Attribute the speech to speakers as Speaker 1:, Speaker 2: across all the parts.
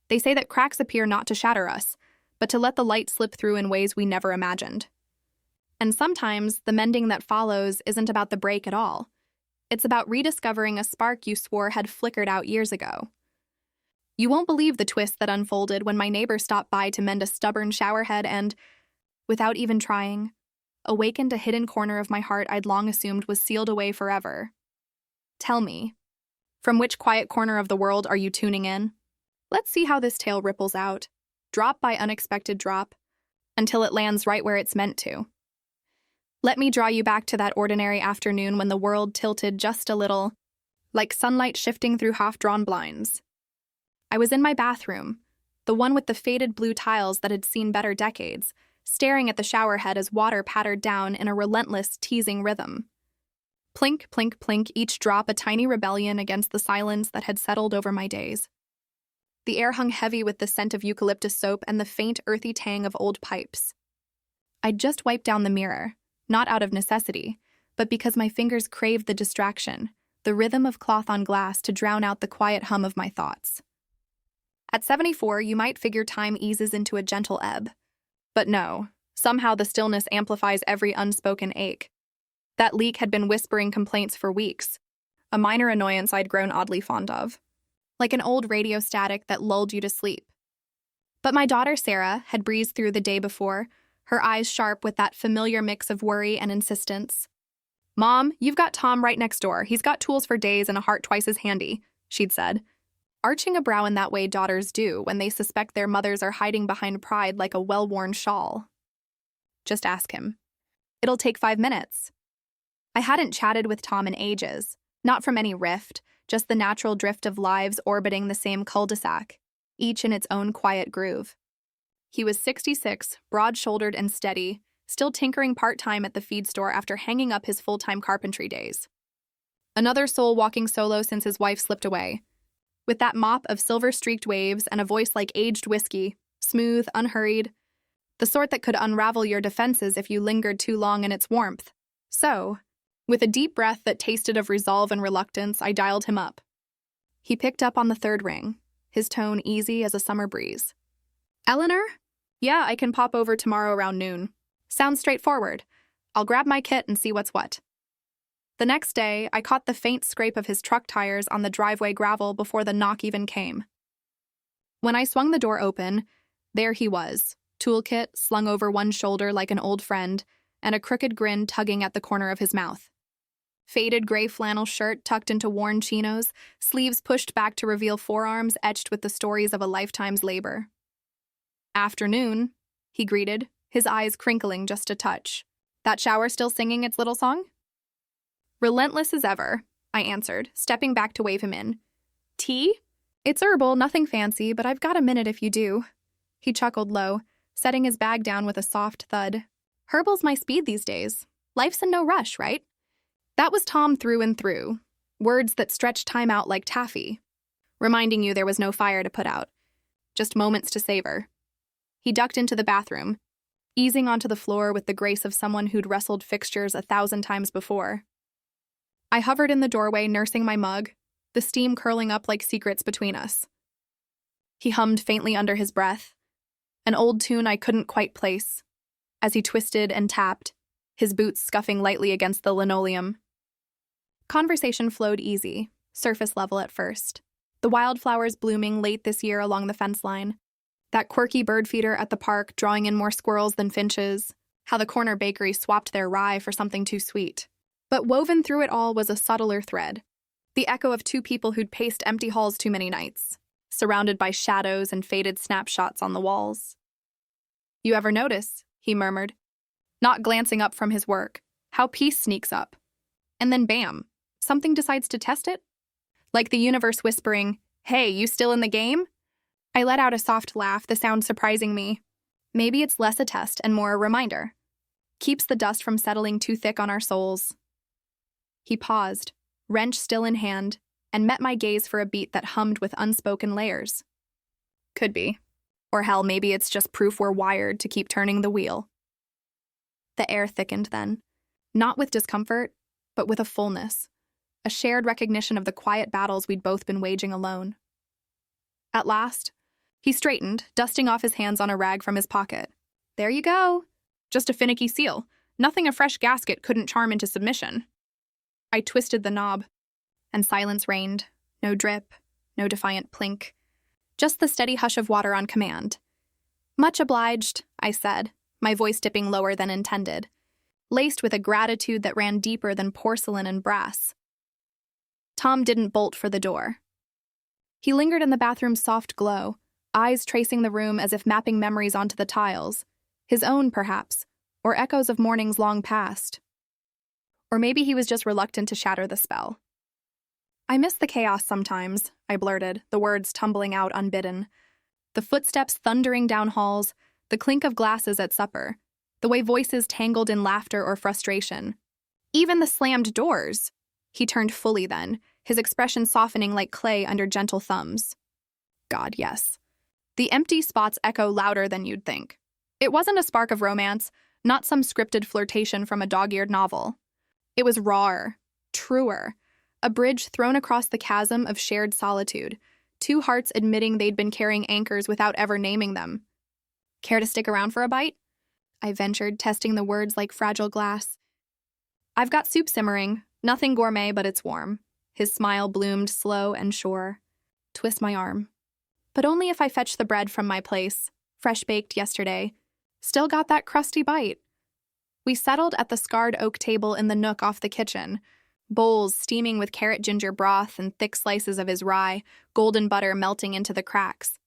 Speaker 1: They say that cracks appear not to shatter us, but to let the light slip through in ways we never imagined. And sometimes the mending that follows isn't about the break at all. It's about rediscovering a spark you swore had flickered out years ago. You won't believe the twist that unfolded when my neighbor stopped by to mend a stubborn showerhead and, without even trying, awakened a hidden corner of my heart I'd long assumed was sealed away forever. Tell me, from which quiet corner of the world are you tuning in? Let's see how this tale ripples out, drop by unexpected drop, until it lands right where it's meant to. Let me draw you back to that ordinary afternoon when the world tilted just a little, like sunlight shifting through half-drawn blinds. I was in my bathroom, the one with the faded blue tiles that had seen better decades, staring at the showerhead as water pattered down in a relentless, teasing rhythm. Plink, plink, plink, each drop a tiny rebellion against the silence that had settled over my days. The air hung heavy with the scent of eucalyptus soap and the faint, earthy tang of old pipes. I'd just wiped down the mirror, not out of necessity, but because my fingers craved the distraction, the rhythm of cloth on glass to drown out the quiet hum of my thoughts. At 74, you might figure time eases into a gentle ebb. But no, somehow the stillness amplifies every unspoken ache. That leak had been whispering complaints for weeks, a minor annoyance I'd grown oddly fond of, like an old radio static that lulled you to sleep. But my daughter Sarah had breezed through the day before, her eyes sharp with that familiar mix of worry and insistence. "Mom, you've got Tom right next door. He's got tools for days and a heart twice as handy," she'd said, arching a brow in that way daughters do when they suspect their mothers are hiding behind pride like a well-worn shawl. "Just ask him. It'll take 5 minutes." I hadn't chatted with Tom in ages, not from any rift, just the natural drift of lives orbiting the same cul-de-sac, each in its own quiet groove. He was 66, broad-shouldered and steady, still tinkering part-time at the feed store after hanging up his full-time carpentry days. Another soul walking solo since his wife slipped away, with that mop of silver-streaked waves and a voice like aged whiskey, smooth, unhurried, the sort that could unravel your defenses if you lingered too long in its warmth. So, with a deep breath that tasted of resolve and reluctance, I dialed him up. He picked up on the third ring, his tone easy as a summer breeze. "Eleanor? Yeah, I can pop over tomorrow around noon. Sounds straightforward. I'll grab my kit and see what's what." The next day, I caught the faint scrape of his truck tires on the driveway gravel before the knock even came. When I swung the door open, there he was, toolkit slung over one shoulder like an old friend, and a crooked grin tugging at the corner of his mouth. Faded gray flannel shirt tucked into worn chinos, sleeves pushed back to reveal forearms etched with the stories of a lifetime's labor. "Afternoon," he greeted, his eyes crinkling just a touch. "That shower still singing its little song?" "Relentless as ever," I answered, stepping back to wave him in. "Tea? It's herbal, nothing fancy, but I've got a minute if you do." He chuckled low, setting his bag down with a soft thud. "Herbal's my speed these days. Life's in no rush, right?" That was Tom through and through, words that stretched time out like taffy, reminding you there was no fire to put out, just moments to savor. He ducked into the bathroom, easing onto the floor with the grace of someone who'd wrestled fixtures 1,000 times before. I hovered in the doorway nursing my mug, the steam curling up like secrets between us. He hummed faintly under his breath, an old tune I couldn't quite place, as he twisted and tapped, his boots scuffing lightly against the linoleum. Conversation flowed easy, surface level at first. The wildflowers blooming late this year along the fence line, that quirky bird feeder at the park drawing in more squirrels than finches, how the corner bakery swapped their rye for something too sweet. But woven through it all was a subtler thread, the echo of two people who'd paced empty halls too many nights, surrounded by shadows and faded snapshots on the walls. "You ever notice," he murmured, not glancing up from his work, "how peace sneaks up? And then bam, something decides to test it? Like the universe whispering, 'Hey, you still in the game?'" I let out a soft laugh, the sound surprising me. Maybe it's less a test and more a reminder. Keeps the dust from settling too thick on our souls. He paused, wrench still in hand, and met my gaze for a beat that hummed with unspoken layers. Could be. Or hell, maybe it's just proof we're wired to keep turning the wheel. The air thickened then, not with discomfort, but with a fullness, a shared recognition of the quiet battles we'd both been waging alone. At last, He straightened, dusting off his hands on a rag from his pocket. There you go. Just a finicky seal. Nothing a fresh gasket couldn't charm into submission. I twisted the knob, and silence reigned. No drip, no defiant plink. Just the steady hush of water on command. Much obliged, I said, my voice dipping lower than intended, laced with a gratitude that ran deeper than porcelain and brass. Tom didn't bolt for the door. He lingered in the bathroom's soft glow, eyes tracing the room as if mapping memories onto the tiles, his own, perhaps, or echoes of mornings long past. Or maybe he was just reluctant to shatter the spell. I miss the chaos sometimes, I blurted, the words tumbling out unbidden. The footsteps thundering down halls, the clink of glasses at supper, the way voices tangled in laughter or frustration. Even the slammed doors. He turned fully then, his expression softening like clay under gentle thumbs. God, yes. The empty spots echo louder than you'd think. It wasn't a spark of romance, not some scripted flirtation from a dog-eared novel. It was rawer, truer, a bridge thrown across the chasm of shared solitude, two hearts admitting they'd been carrying anchors without ever naming them. Care to stick around for a bite? I ventured, testing the words like fragile glass. I've got soup simmering, nothing gourmet, but it's warm. His smile bloomed slow and sure. Twist my arm. But only if I fetch the bread from my place, fresh baked yesterday. Still got that crusty bite. We settled at the scarred oak table in the nook off the kitchen, bowls steaming with carrot ginger broth and thick slices of his rye, golden butter melting into the cracks.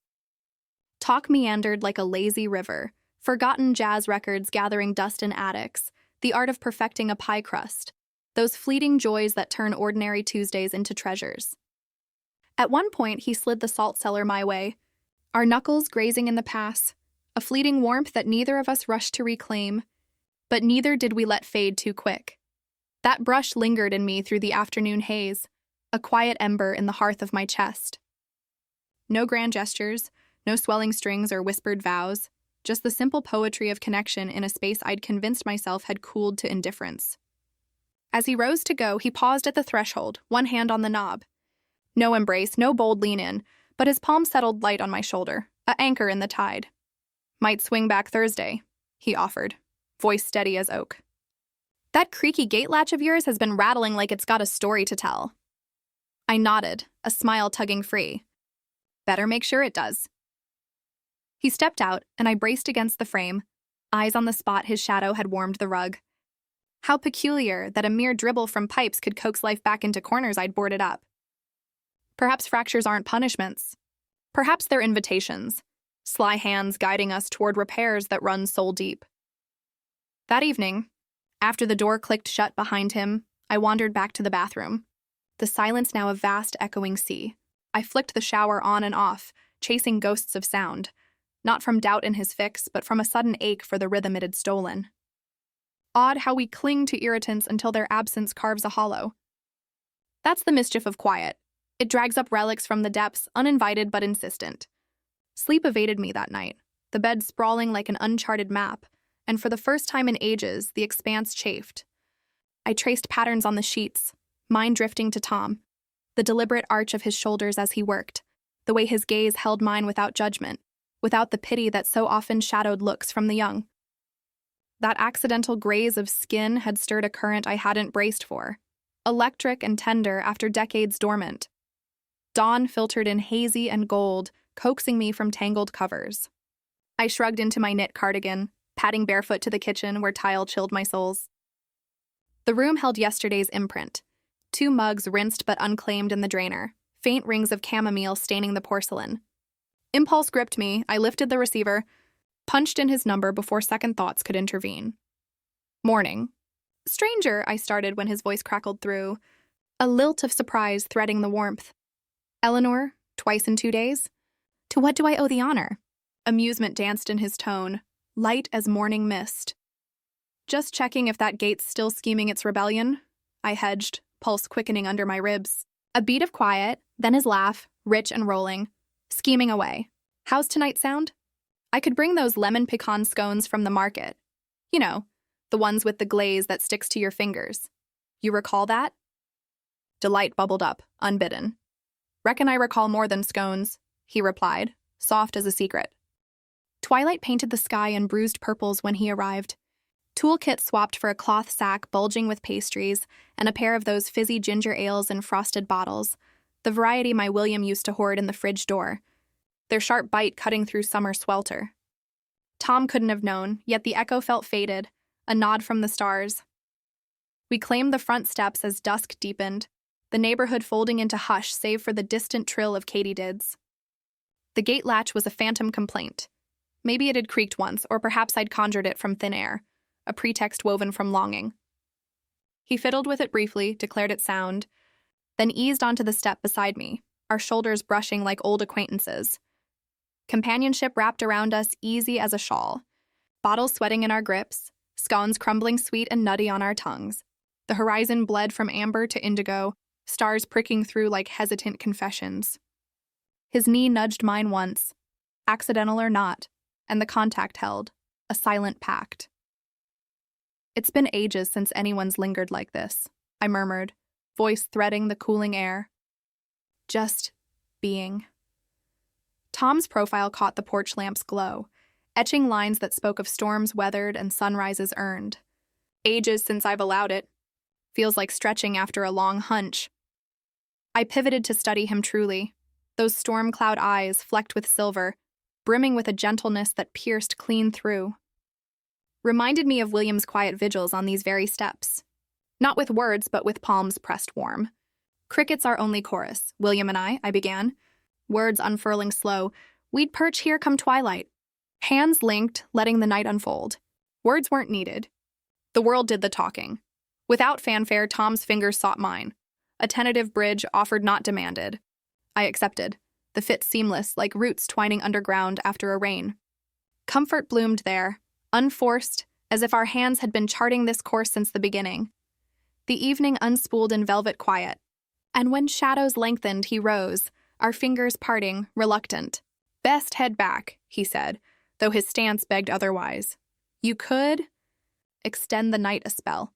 Speaker 1: Talk meandered like a lazy river, forgotten jazz records gathering dust in attics, the art of perfecting a pie crust, those fleeting joys that turn ordinary Tuesdays into treasures. At one point, he slid the salt cellar my way, our knuckles grazing in the pass, a fleeting warmth that neither of us rushed to reclaim, but neither did we let fade too quick. That brush lingered in me through the afternoon haze, a quiet ember in the hearth of my chest. No grand gestures, no swelling strings or whispered vows, just the simple poetry of connection in a space I'd convinced myself had cooled to indifference. As he rose to go, he paused at the threshold, one hand on the knob. No embrace, no bold lean-in, but his palm settled light on my shoulder, a anchor in the tide. Might swing back Thursday, he offered, voice steady as oak. That creaky gate latch of yours has been rattling like it's got a story to tell. I nodded, a smile tugging free. Better make sure it does. He stepped out, and I braced against the frame, eyes on the spot his shadow had warmed the rug. How peculiar that a mere dribble from pipes could coax life back into corners I'd boarded up. Perhaps fractures aren't punishments. Perhaps they're invitations, sly hands guiding us toward repairs that run soul deep. That evening, after the door clicked shut behind him, I wandered back to the bathroom. The silence now a vast echoing sea. I flicked the shower on and off, chasing ghosts of sound, not from doubt in his fix, but from a sudden ache for the rhythm it had stolen. Odd how we cling to irritants until their absence carves a hollow. That's the mischief of quiet. It drags up relics from the depths, uninvited but insistent. Sleep evaded me that night, the bed sprawling like an uncharted map, and for the first time in ages, the expanse chafed. I traced patterns on the sheets, mind drifting to Tom, the deliberate arch of his shoulders as he worked, the way his gaze held mine without judgment, without the pity that so often shadowed looks from the young. That accidental graze of skin had stirred a current I hadn't braced for, electric and tender after decades dormant. Dawn filtered in hazy and gold, coaxing me from tangled covers. I shrugged into my knit cardigan, padding barefoot to the kitchen where tile chilled my soles. The room held yesterday's imprint. 2 mugs rinsed but unclaimed in the drainer, faint rings of chamomile staining the porcelain. Impulse gripped me, I lifted the receiver, punched in his number before second thoughts could intervene. Morning. Stranger, I started when his voice crackled through, a lilt of surprise threading the warmth. Eleanor, twice in 2 days? To what do I owe the honor? Amusement danced in his tone, light as morning mist. Just checking if that gate's still scheming its rebellion, I hedged, pulse quickening under my ribs. A beat of quiet, then his laugh, rich and rolling, scheming away. How's tonight sound? I could bring those lemon pecan scones from the market. You know, the ones with the glaze that sticks to your fingers. You recall that? Delight bubbled up, unbidden. Reckon I recall more than scones, he replied, soft as a secret. Twilight painted the sky in bruised purples when he arrived. Toolkit swapped for a cloth sack bulging with pastries and a pair of those fizzy ginger ales in frosted bottles, the variety my William used to hoard in the fridge door, their sharp bite cutting through summer swelter. Tom couldn't have known, yet the echo felt faded, a nod from the stars. We claimed the front steps as dusk deepened, the neighborhood folding into hush save for the distant trill of katydids. The gate latch was a phantom complaint. Maybe it had creaked once, or perhaps I'd conjured it from thin air, a pretext woven from longing. He fiddled with it briefly, declared it sound, then eased onto the step beside me, our shoulders brushing like old acquaintances. Companionship wrapped around us easy as a shawl, bottles sweating in our grips, scones crumbling sweet and nutty on our tongues. The horizon bled from amber to indigo, stars pricking through like hesitant confessions. His knee nudged mine once, accidental or not, and the contact held, a silent pact. "It's been ages since anyone's lingered like this," I murmured, voice threading the cooling air. Just being. Tom's profile caught the porch lamp's glow, etching lines that spoke of storms weathered and sunrises earned. Ages since I've allowed it. Feels like stretching after a long hunch. I pivoted to study him truly, those storm cloud eyes flecked with silver, brimming with a gentleness that pierced clean through. Reminded me of William's quiet vigils on these very steps. Not with words, but with palms pressed warm. "Cricket's our only chorus, William and I began, words unfurling slow. We'd perch here come twilight. Hands linked, letting the night unfold. Words weren't needed. The world did the talking. Without fanfare, Tom's fingers sought mine. A tentative bridge offered not demanded. I accepted, the fit seamless, like roots twining underground after a rain. Comfort bloomed there, unforced, as if our hands had been charting this course since the beginning. The evening unspooled in velvet quiet, and when shadows lengthened, he rose, our fingers parting, reluctant. "Best head back," he said, though his stance begged otherwise. "You could extend the night a spell."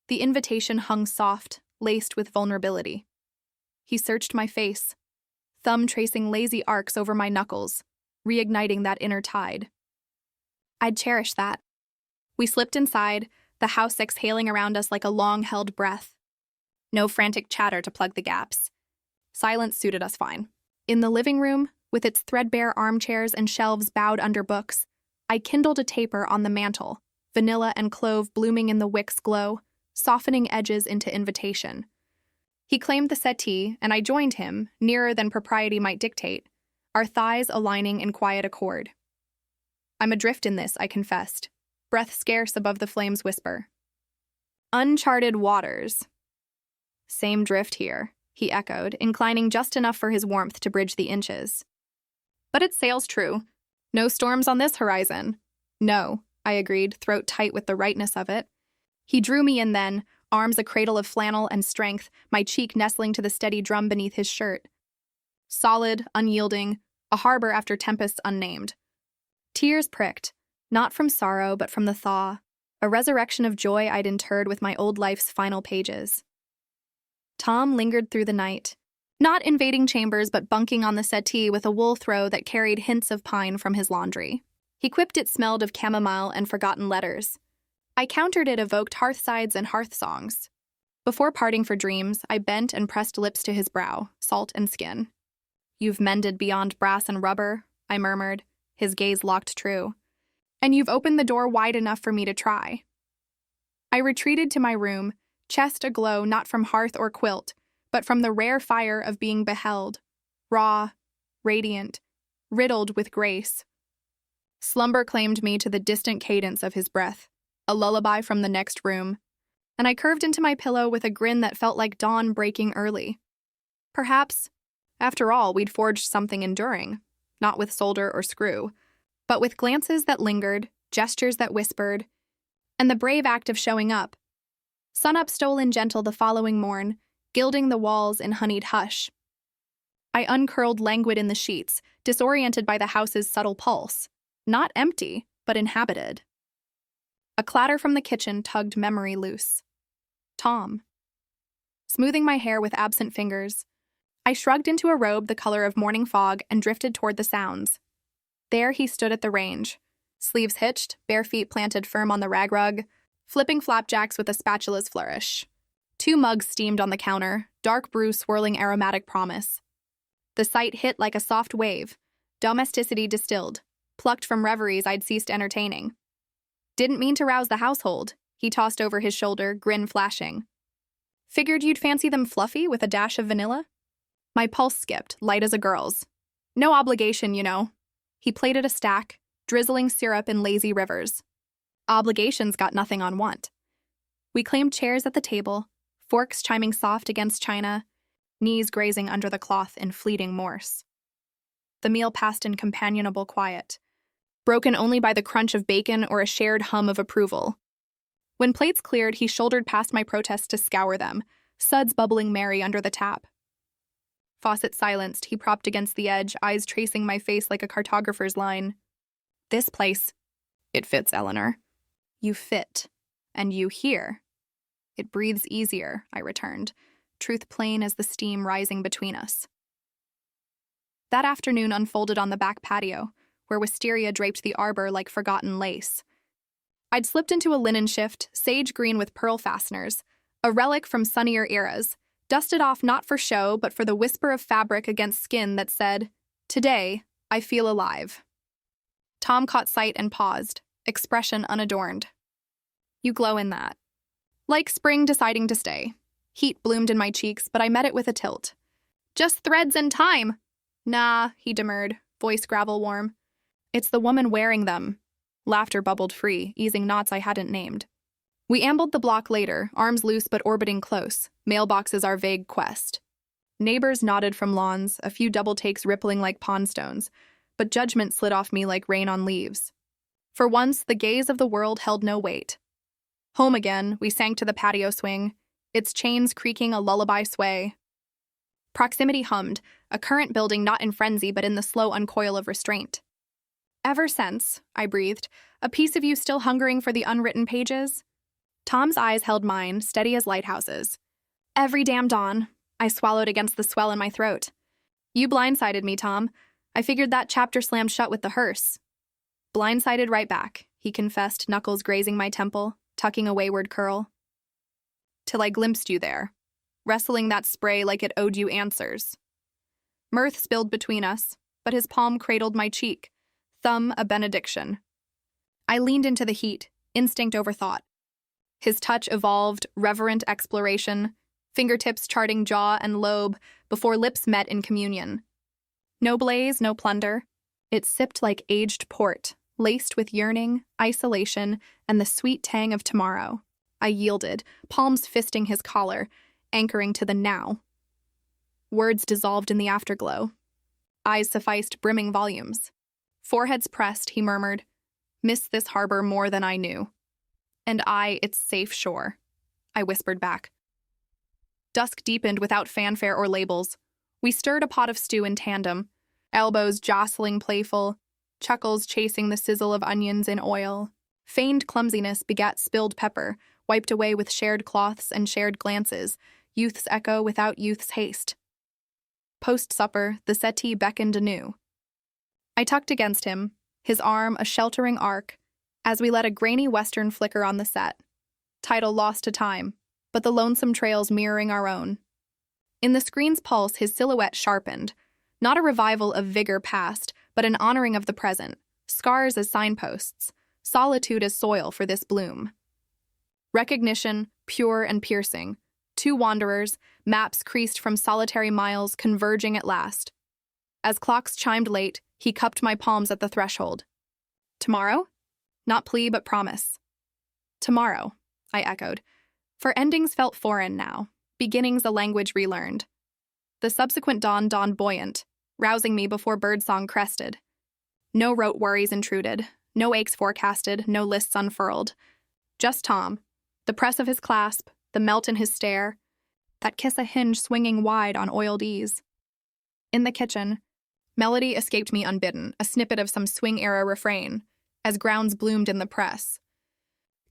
Speaker 1: The invitation hung soft, laced with vulnerability. He searched my face, thumb tracing lazy arcs over my knuckles, reigniting that inner tide. I'd cherish that. We slipped inside, the house exhaling around us like a long-held breath. No frantic chatter to plug the gaps. Silence suited us fine. In the living room, with its threadbare armchairs and shelves bowed under books, I kindled a taper on the mantel, vanilla and clove blooming in the wick's glow, softening edges into invitation. He claimed the settee, and I joined him, nearer than propriety might dictate, our thighs aligning in quiet accord. "I'm adrift in this," I confessed, breath scarce above the flame's whisper. "Uncharted waters." "Same drift here," he echoed, inclining just enough for his warmth to bridge the inches. "But it sails true. No storms on this horizon." "No," I agreed, throat tight with the rightness of it. He drew me in then, arms a cradle of flannel and strength, my cheek nestling to the steady drum beneath his shirt. Solid, unyielding, a harbor after tempests unnamed. Tears pricked, not from sorrow but from the thaw, a resurrection of joy I'd interred with my old life's final pages. Tom lingered through the night, not invading chambers but bunking on the settee with a wool throw that carried hints of pine from his laundry. He quipped it smelled of chamomile and forgotten letters. I countered it evoked hearthsides and hearth songs. Before parting for dreams, I bent and pressed lips to his brow, salt and skin. "You've mended beyond brass and rubber," I murmured, his gaze locked true. "And you've opened the door wide enough for me to try." I retreated to my room, chest aglow not from hearth or quilt, but from the rare fire of being beheld, raw, radiant, riddled with grace. Slumber claimed me to the distant cadence of his breath, a lullaby from the next room, and I curved into my pillow with a grin that felt like dawn breaking early. Perhaps, after all, we'd forged something enduring, not with solder or screw, but with glances that lingered, gestures that whispered, and the brave act of showing up. Sunup stole in gentle the following morn, gilding the walls in honeyed hush. I uncurled languid in the sheets, disoriented by the house's subtle pulse, not empty, but inhabited. A clatter from the kitchen tugged memory loose. Tom. Smoothing my hair with absent fingers, I shrugged into a robe the color of morning fog and drifted toward the sounds. There he stood at the range, sleeves hitched, bare feet planted firm on the rag rug, flipping flapjacks with a spatula's flourish. 2 mugs steamed on the counter, dark brew swirling aromatic promise. The sight hit like a soft wave, domesticity distilled, plucked from reveries I'd ceased entertaining. Didn't mean to rouse the household, he tossed over his shoulder, grin flashing. Figured you'd fancy them fluffy with a dash of vanilla? My pulse skipped, light as a girl's. No obligation, you know. He plated a stack, drizzling syrup in lazy rivers. Obligations got nothing on want. We claimed chairs at the table, forks chiming soft against china, knees grazing under the cloth in fleeting morse. The meal passed in companionable quiet, broken only by the crunch of bacon or a shared hum of approval. When plates cleared, he shouldered past my protest to scour them, suds bubbling merry under the tap. Faucet silenced, he propped against the edge, eyes tracing my face like a cartographer's line. This place. It fits, Eleanor. You fit. And you here. It breathes easier, I returned, truth plain as the steam rising between us. That afternoon unfolded on the back patio, where wisteria draped the arbor like forgotten lace. I'd slipped into a linen shift, sage green with pearl fasteners, a relic from sunnier eras, dusted off not for show but for the whisper of fabric against skin that said, "Today, I feel alive." Tom caught sight and paused, expression unadorned. You glow in that. Like spring deciding to stay. Heat bloomed in my cheeks, but I met it with a tilt. Just threads and time. Nah, he demurred, voice gravel warm. It's the woman wearing them. Laughter bubbled free, easing knots I hadn't named. We ambled the block later, arms loose but orbiting close, mailboxes our vague quest. Neighbors nodded from lawns, a few double takes rippling like pond stones, but judgment slid off me like rain on leaves. For once, the gaze of the world held no weight. Home again, we sank to the patio swing, its chains creaking a lullaby sway. Proximity hummed, a current building not in frenzy but in the slow uncoil of restraint. Ever since, I breathed, a piece of you still hungering for the unwritten pages? Tom's eyes held mine, steady as lighthouses. Every damn dawn, I swallowed against the swell in my throat. You blindsided me, Tom. I figured that chapter slammed shut with the hearse. Blindsided right back, he confessed, knuckles grazing my temple, tucking a wayward curl. Till I glimpsed you there, wrestling that spray like it owed you answers. Mirth spilled between us, but his palm cradled my cheek, thumb a benediction. I leaned into the heat, instinct over thought. His touch evolved, reverent exploration, fingertips charting jaw and lobe before lips met in communion. No blaze, no plunder. It sipped like aged port, laced with yearning, isolation, and the sweet tang of tomorrow. I yielded, palms fisting his collar, anchoring to the now. Words dissolved in the afterglow. Eyes sufficed, brimming volumes. Foreheads pressed, he murmured, "Miss this harbor more than I knew." And I, its safe shore, I whispered back. Dusk deepened without fanfare or labels. We stirred a pot of stew in tandem, elbows jostling playful, chuckles chasing the sizzle of onions in oil. Feigned clumsiness begat spilled pepper, wiped away with shared cloths and shared glances, youth's echo without youth's haste. Post-supper, the settee beckoned anew. I tucked against him, his arm a sheltering arc, as we let a grainy western flicker on the set. Title lost to time, but the lonesome trails mirroring our own. In the screen's pulse, his silhouette sharpened, not a revival of vigor past, but an honoring of the present, scars as signposts, solitude as soil for this bloom. Recognition, pure and piercing. 2 wanderers, maps creased from solitary miles converging at last. As clocks chimed late, he cupped my palms at the threshold. Tomorrow? Not plea, but promise. Tomorrow, I echoed, for endings felt foreign now, beginnings a language relearned. The subsequent dawn dawned buoyant, rousing me before birdsong crested. No rote worries intruded, no aches forecasted, no lists unfurled. Just Tom, the press of his clasp, the melt in his stare, that kiss a hinge swinging wide on oiled ease. In the kitchen, melody escaped me unbidden, a snippet of some swing-era refrain, as grounds bloomed in the press.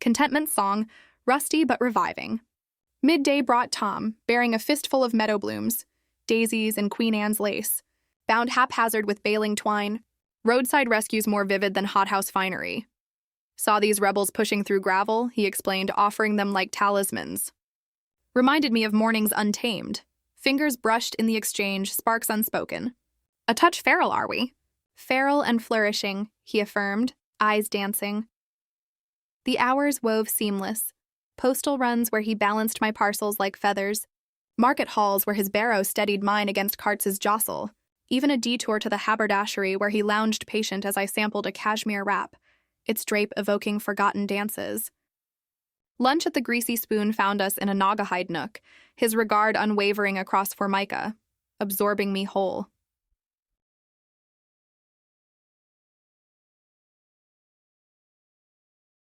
Speaker 1: Contentment's song, rusty but reviving. Midday brought Tom, bearing a fistful of meadow blooms, daisies, and Queen Anne's lace, bound haphazard with baling twine, roadside rescues more vivid than hothouse finery. Saw these rebels pushing through gravel, he explained, offering them like talismans. Reminded me of mornings untamed. Fingers brushed in the exchange, sparks unspoken. A touch feral, are we? Feral and flourishing, he affirmed, eyes dancing. The hours wove seamless. Postal runs where he balanced my parcels like feathers. Market halls where his barrow steadied mine against carts' jostle. Even a detour to the haberdashery where he lounged patient as I sampled a cashmere wrap, its drape evoking forgotten dances. Lunch at the Greasy Spoon found us in a Naugahyde nook, his regard unwavering across Formica, absorbing me whole.